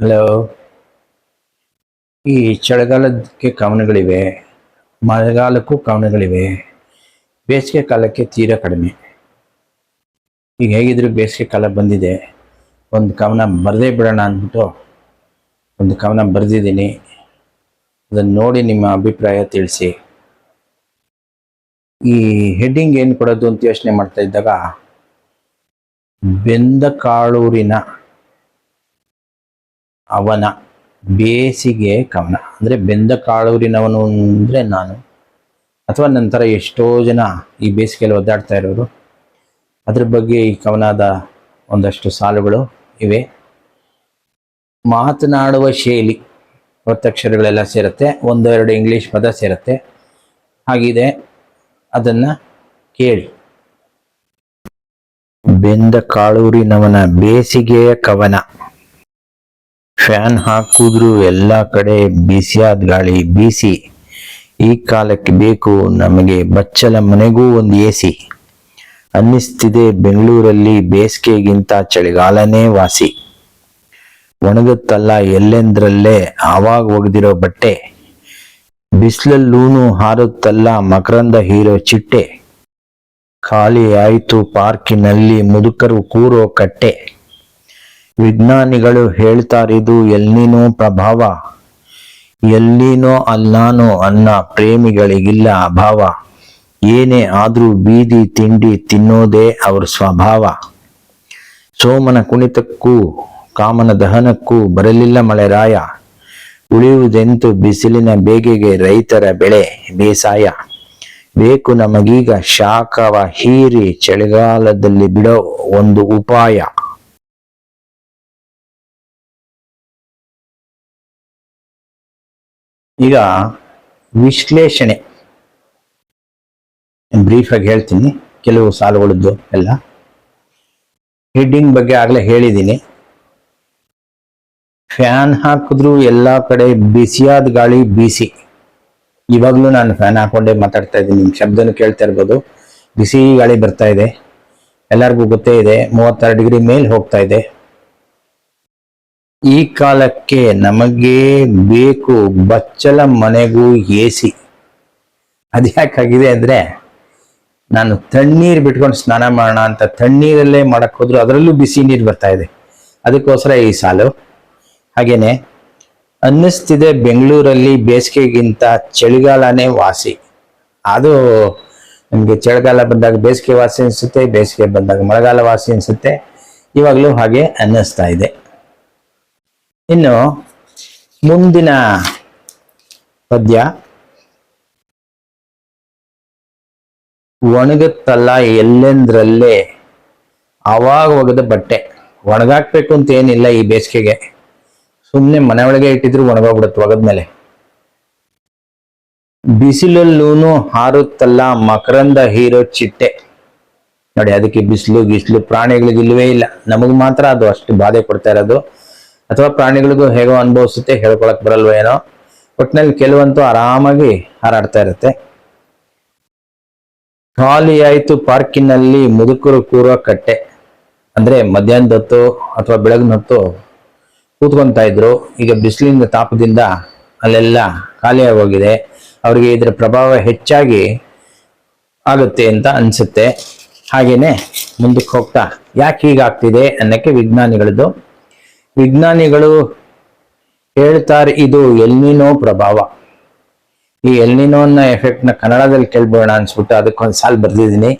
Hello. ಈ ಚಳಿಗಾಲಕ್ಕೆ ಕವನಗಳಿವೆ, ಮಳೆಗಾಲಕ್ಕೂ ಕವನಗಳಿವೆ, ಬೇಸಿಗೆ ಕಾಲಕ್ಕೆ ತೀರಾ ಕಡಿಮೆ. ಈಗ ಹೇಗಿದ್ರು ಬೇಸಿಗೆ ಕಾಲ ಬಂದಿದೆ, ಒಂದು ಕವನ ಬರೆದೇ ಬಿಡೋಣ ಅಂದ್ಬಿಟ್ಟು ಒಂದು ಕವನ ಬರೆದಿದ್ದೀನಿ. ಅದನ್ನು ನೋಡಿ ನಿಮ್ಮ ಅಭಿಪ್ರಾಯ ತಿಳಿಸಿ. ಈ ಹೆಡ್ಡಿಂಗ್ ಏನು ಕೊಡೋದು ಅಂತ ಯೋಚನೆ ಮಾಡ್ತಾ ಇದ್ದಾಗ, ಬೆಂದ ಕಾಳೂರಿನ ಅವನ ಬೇಸಿಗೆ ಕವನ. ಅಂದರೆ ಬೆಂದ ಕಾಳೂರಿನವನು ಅಂದರೆ ನಾನು, ಅಥವಾ ನಂತರ ಎಷ್ಟೋ ಜನ ಈ ಬೇಸಿಗೆಯಲ್ಲಿ ಒದ್ದಾಡ್ತಾ ಇರೋರು. ಅದ್ರ ಬಗ್ಗೆ ಈ ಕವನದ ಒಂದಷ್ಟು ಸಾಲುಗಳು ಇವೆ. ಮಾತನಾಡುವ ಶೈಲಿ, ಒತ್ತಕ್ಷರಗಳೆಲ್ಲ ಸೇರುತ್ತೆ, ಒಂದೆರಡು ಇಂಗ್ಲೀಷ್ ಪದ ಸೇರುತ್ತೆ. ಹಾಗಿದೆ, ಅದನ್ನ ಕೇಳಿ. ಬೆಂದ ಕಾಳೂರಿನವನ ಬೇಸಿಗೆಯ ಕವನ. ಫ್ಯಾನ್ ಹಾಕಿದ್ರು ಎಲ್ಲ ಕಡೆ ಬಿಸಿಯಾದ ಗಾಳಿ ಬೀಸಿ, ಈ ಕಾಲಕ್ಕೆ ಬೇಕು ನಮಗೆ ಬಚ್ಚಲ ಮನೆಗೂ ಒಂದು ಎಸಿ. ಅನ್ನಿಸ್ತಿದೆ ಬೆಂಗಳೂರಲ್ಲಿ ಬೇಸಿಗೆಗಿಂತ ಚಳಿಗಾಲನೇ ವಾಸಿ. ಒಣಗುತ್ತಲ್ಲ ಎಲ್ಲೆಂದ್ರಲ್ಲೇ ಆವಾಗ ಒಗೆದಿರೋ ಬಟ್ಟೆ, ಬಿಸಿಲಲ್ಲೂನು ಹಾರುತ್ತಲ್ಲ ಮಕರಂದ ಹೀರೋ ಚಿಟ್ಟೆ. ಖಾಲಿ ಆಯ್ತು ಪಾರ್ಕಿನಲ್ಲಿ ಮುದುಕರು ಕೂರೋ ಕಟ್ಟೆ. ವಿಜ್ಞಾನಿಗಳು ಹೇಳ್ತಾರಿದು ಎಲ್ನಿನೋ ಪ್ರಭಾವ, ಎಲ್ಲಿನೋ ಅಲ್ಲಾನೋ ಅನ್ನ ಪ್ರೇಮಿಗಳಿಗಿಲ್ಲ ಅಭಾವ. ಏನೇ ಆದ್ರೂ ಬೀದಿ ತಿಂಡಿ ತಿನ್ನೋದೇ ಅವ್ರ ಸ್ವಭಾವ. ಸೋಮನ ಕುಣಿತಕ್ಕೂ ಕಾಮನ ದಹನಕ್ಕೂ ಬರಲಿಲ್ಲ ಮಳೆರಾಯ. ಉಳಿಯುವುದೆಂತು ಬಿಸಿಲಿನ ಬೇಗೆಗೆ ರೈತರ ಬೆಳೆ ಬೇಸಾಯ. ಬೇಕು ನಮಗೀಗ ಶಾಖವ ಹೀರಿ ಚಳಿಗಾಲದಲ್ಲಿ ಬಿಡೋ ಒಂದು ಉಪಾಯ. ಈಗ ವಿಶ್ಲೇಷಣೆ ಬ್ರೀಫ್ ಆಗಿ ಹೇಳ್ತೀನಿ, ಕೆಲವು ಸಾಲುಗಳದ್ದು ಎಲ್ಲ. ಹೆಡ್ಡಿಂಗ್ ಬಗ್ಗೆ ಆಗಲೇ ಹೇಳಿದ್ದೀನಿ. ಫ್ಯಾನ್ ಹಾಕಿದ್ರು ಎಲ್ಲ ಕಡೆ ಬಿಸಿಯಾದ ಗಾಳಿ ಬೀಸಿ. ಇವಾಗ್ಲೂ ನಾನು ಫ್ಯಾನ್ ಹಾಕೊಂಡೇ ಮಾತಾಡ್ತಾ ಇದ್ದೀನಿ, ನಿಮ್ ಶಬ್ದನೂ ಕೇಳ್ತಾ ಇರ್ಬೋದು. ಬಿಸಿ ಗಾಳಿ ಬರ್ತಾ ಇದೆ, ಎಲ್ಲರಿಗೂ ಗೊತ್ತೇ ಇದೆ. 36 ಡಿಗ್ರಿ ಮೇಲೆ ಹೋಗ್ತಾ ಇದೆ. ಈ ಕಾಲಕ್ಕೆ ನಮಗೆ ಬೇಕು ಬಚ್ಚಲ ಮನೆಗೂ ಎಸಿ. ಅದ್ಯಾಕಾಗಿದೆ ಅಂದ್ರೆ, ನಾನು ತಣ್ಣೀರು ಬಿಟ್ಕೊಂಡು ಸ್ನಾನ ಮಾಡೋಣ ಅಂತ ತಣ್ಣೀರಲ್ಲೇ ಮಾಡಕ್ ಹೋದ್ರು ಅದರಲ್ಲೂ ಬಿಸಿ ನೀರು ಬರ್ತಾ ಇದೆ. ಅದಕ್ಕೋಸ್ಕರ ಈ ಸಾಲು. ಹಾಗೇನೆ, ಅನ್ನಿಸ್ತಿದೆ ಬೆಂಗಳೂರಲ್ಲಿ ಬೇಸಿಗೆಗಿಂತ ಚಳಿಗಾಲನೇ ವಾಸಿ. ಅದು ನಮಗೆ ಚಳಿಗಾಲ ಬಂದಾಗ ಬೇಸಿಗೆ ವಾಸಿ ಅನಿಸುತ್ತೆ, ಬೇಸಿಗೆ ಬಂದಾಗ ಮಳೆಗಾಲ ವಾಸಿ ಅನಿಸುತ್ತೆ. ಇವಾಗಲೂ ಹಾಗೆ ಅನ್ನಿಸ್ತಾ ಇದೆ. ಇನ್ನು ಮುಂದಿನ ಪದ್ಯ. ಒಣಗುತ್ತಲ್ಲ ಎಲ್ಲೆಂದ್ರಲ್ಲೇ ಆವಾಗ ಒಗೆದ ಬಟ್ಟೆ. ಒಣಗಾಕ್ಬೇಕು ಅಂತ ಏನಿಲ್ಲ ಈ ಬೇಸಿಗೆಗೆ, ಸುಮ್ಮನೆ ಮನೆ ಒಳಗೆ ಇಟ್ಟಿದ್ರು ಒಣಗೋಗ್ಬಿಡುತ್ತೆ ಒಗದ್ಮೇಲೆ. ಬಿಸಿಲಲ್ಲೂನು ಹಾರುತ್ತಲ್ಲ ಮಕರಂದ ಹೀರೋ ಚಿಟ್ಟೆ. ನೋಡಿ, ಅದಕ್ಕೆ ಬಿಸಿಲು ಪ್ರಾಣಿಗಳಿಗಿಲ್ವೇ ಇಲ್ಲ, ನಮಗ್ ಮಾತ್ರ ಅದು ಅಷ್ಟು ಬಾಧೆ ಕೊಡ್ತಾ ಇರೋದು. ಅಥವಾ ಪ್ರಾಣಿಗಳಿಗೂ ಹೇಗೋ ಅನುಭವಿಸುತ್ತೆ, ಹೇಳ್ಕೊಳಕ್ ಬರಲ್ವ ಏನೋ. ಒಟ್ಟಿನಲ್ಲಿ ಕೆಲವಂತೂ ಆರಾಮಾಗಿ ಹಾರಾಡ್ತಾ ಇರುತ್ತೆ. ಖಾಲಿ ಆಯ್ತು ಪಾರ್ಕಿನಲ್ಲಿ ಮುದುಕರು ಕೂರೋ ಕಟ್ಟೆ. ಅಂದ್ರೆ ಮಧ್ಯಾಹ್ನದ ಹೊತ್ತು ಅಥವಾ ಬೆಳಗಿನ ಹೊತ್ತು ಕೂತ್ಕೊಂತಾ ಇದ್ರು, ಈಗ ಬಿಸಿಲಿನ ತಾಪದಿಂದ ಅಲ್ಲೆಲ್ಲ ಖಾಲಿಯಾಗಿ ಹೋಗಿದೆ. ಅವ್ರಿಗೆ ಇದರ ಪ್ರಭಾವ ಹೆಚ್ಚಾಗಿ ಆಗುತ್ತೆ ಅಂತ ಅನ್ಸುತ್ತೆ. ಹಾಗೇನೆ ಮುಂದಕ್ಕೆ ಹೋಗ್ತಾ ಯಾಕೆ ಹೀಗಾಗ್ತಿದೆ ಅನ್ನಕ್ಕೆ ವಿಜ್ಞಾನಿಗಳು ಹೇಳ್ತಾರೆ ಇದು ಎಲ್ನಿನೋ ಪ್ರಭಾವ. ಈ ಎಲ್ನಿನೋ ಅನ್ನೋ ಎಫೆಕ್ಟ್ ನ ಕನ್ನಡದಲ್ಲಿ ಕೇಳ್ಬೋಣ ಅನ್ಸ್ಬಿಟ್ಟು ಅದಕ್ಕೊಂದು ಸಾಲು ಬರ್ದಿದ್ದೀನಿ.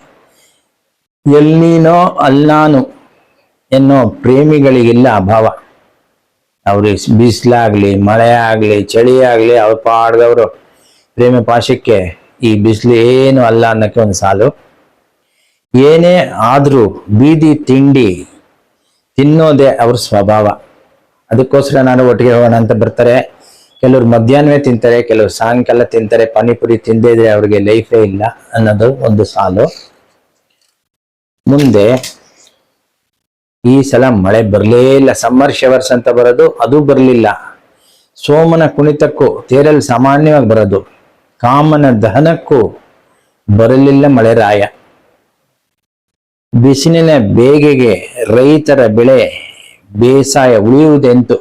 ಎಲ್ನಿನೋ ಅಲ್ಲಾನು ಎನ್ನೋ ಪ್ರೇಮಿಗಳಿಗಿಲ್ಲ ಅಭಾವ. ಅವ್ರಿಗೆ ಬಿಸಿಲಾಗ್ಲಿ ಮಳೆ ಆಗ್ಲಿ ಚಳಿ ಆಗ್ಲಿ ಅವ್ರ ಪಾಡ್ದವರು ಪ್ರೇಮ ಪಾಶಕ್ಕೆ ಈ ಬಿಸಿಲು ಏನು ಅಲ್ಲ ಅನ್ನಕ್ಕೆ ಒಂದು ಸಾಲು. ಏನೇ ಆದ್ರೂ ಬೀದಿ ತಿಂಡಿ ತಿನ್ನೋದೇ ಅವ್ರ ಸ್ವಭಾವ. ಅದಕ್ಕೋಸ್ಕರ ನಾನು ಒಟ್ಟಿಗೆ ಹೋಗೋಣ ಅಂತ ಬರ್ತಾರೆ. ಕೆಲವ್ರು ಮಧ್ಯಾಹ್ನವೇ ತಿಂತಾರೆ, ಕೆಲವ್ರು ಸಾಯಂಕಾಲ ತಿಂತಾರೆ. ಪಾನಿಪುರಿ ತಿಂದೇ ಇದ್ರೆ ಅವ್ರಿಗೆ ಲೈಫೇ ಇಲ್ಲ ಅನ್ನೋದು ಒಂದು ಸಾಲು. ಮುಂದೆ ಈ ಸಲ ಮಳೆ ಬರಲೇ ಇಲ್ಲ. ಸಮ್ಮರ್ ಶವರ್ಸ್ ಅಂತ ಬರೋದು, ಅದು ಬರಲಿಲ್ಲ. ಸೋಮನ ಕುಣಿತಕ್ಕೂ ತೇರಲ್ಲಿ ಸಾಮಾನ್ಯವಾಗಿ ಬರೋದು, ಕಾಮನ ದಹನಕ್ಕೂ ಬರಲಿಲ್ಲ ಮಳೆ ರಾಯ. ಬಿಸಿಲಿನ ಬೇಗೆಗೆ ರೈತರ ಬೆಳೆ ಬೇಸಾಯ. ಉಳಿಯುವುದೆಂತು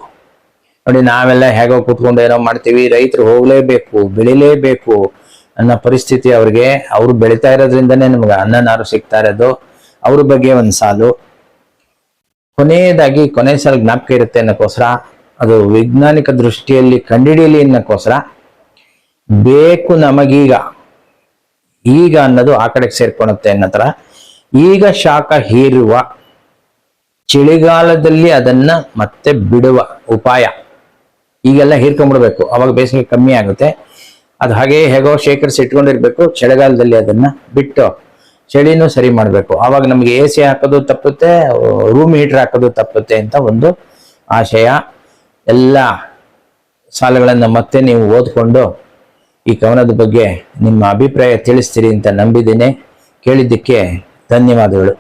ನೋಡಿ ನಾವೆಲ್ಲ ಹೇಗೋ ಕೂತ್ಕೊಂಡು ಏನೋ ಮಾಡ್ತೀವಿ, ರೈತರು ಹೋಗ್ಲೇಬೇಕು, ಬೆಳಿಲೇಬೇಕು ಅನ್ನೋ ಪರಿಸ್ಥಿತಿ ಅವ್ರಿಗೆ. ಅವ್ರು ಬೆಳಿತಾ ಇರೋದ್ರಿಂದನೇ ನಮ್ಗೆ ಅನ್ನನಾರು ಸಿಗ್ತಾ ಇರೋದು. ಅವ್ರ ಬಗ್ಗೆ ಒಂದ್ ಸಾಲು. ಕೊನೆ ಸಾಲ ಜ್ಞಾಪಕ ಇರುತ್ತೆ ಅನ್ನೋಕ್ಕೋಸ್ಕರ, ಅದು ವೈಜ್ಞಾನಿಕ ದೃಷ್ಟಿಯಲ್ಲಿ ಕಂಡಿಡಿಯಲಿ ಅನ್ನೋಕ್ಕೋಸ್ಕರ, ಬೇಕು ನಮಗೀಗ, ಈಗ ಅನ್ನೋದು ಆ ಕಡೆಗೆ ಸೇರ್ಕೊಳುತ್ತೆ ಅನ್ನೋ ತರ, ಈಗ ಶಾಖ ಹೀರುವ, ಚಳಿಗಾಲದಲ್ಲಿ ಅದನ್ನ ಮತ್ತೆ ಬಿಡುವ ಉಪಾಯ. ಈಗೆಲ್ಲ ಹೀರ್ಕೊಂಡ್ಬಿಡ್ಬೇಕು, ಅವಾಗ ಬೇಸಿಗೆ ಕಮ್ಮಿ ಆಗುತ್ತೆ. ಅದು ಹಾಗೆ ಹೇಗೋ ಶೇಖರಿಸಿ ಇಟ್ಕೊಂಡಿರ್ಬೇಕು. ಚಳಿಗಾಲದಲ್ಲಿ ಅದನ್ನ ಬಿಟ್ಟು ಚಳಿನೂ ಸರಿ ಮಾಡ್ಬೇಕು. ಆವಾಗ ನಮ್ಗೆ AC ಹಾಕೋದು ತಪ್ಪುತ್ತೆ, ರೂಮ್ ಹೀಟರ್ ಹಾಕೋದು ತಪ್ಪುತ್ತೆ ಅಂತ ಒಂದು ಆಶಯ. ಎಲ್ಲ ಸಾಲುಗಳನ್ನ ಮತ್ತೆ ನೀವು ಓದ್ಕೊಂಡು ಈ ಕವನದ ಬಗ್ಗೆ ನಿಮ್ಮ ಅಭಿಪ್ರಾಯ ತಿಳಿಸ್ತೀರಿ ಅಂತ ನಂಬಿದ್ದೀನಿ. ಕೇಳಿದ್ದಕ್ಕೆ ಧನ್ಯವಾದಗಳು.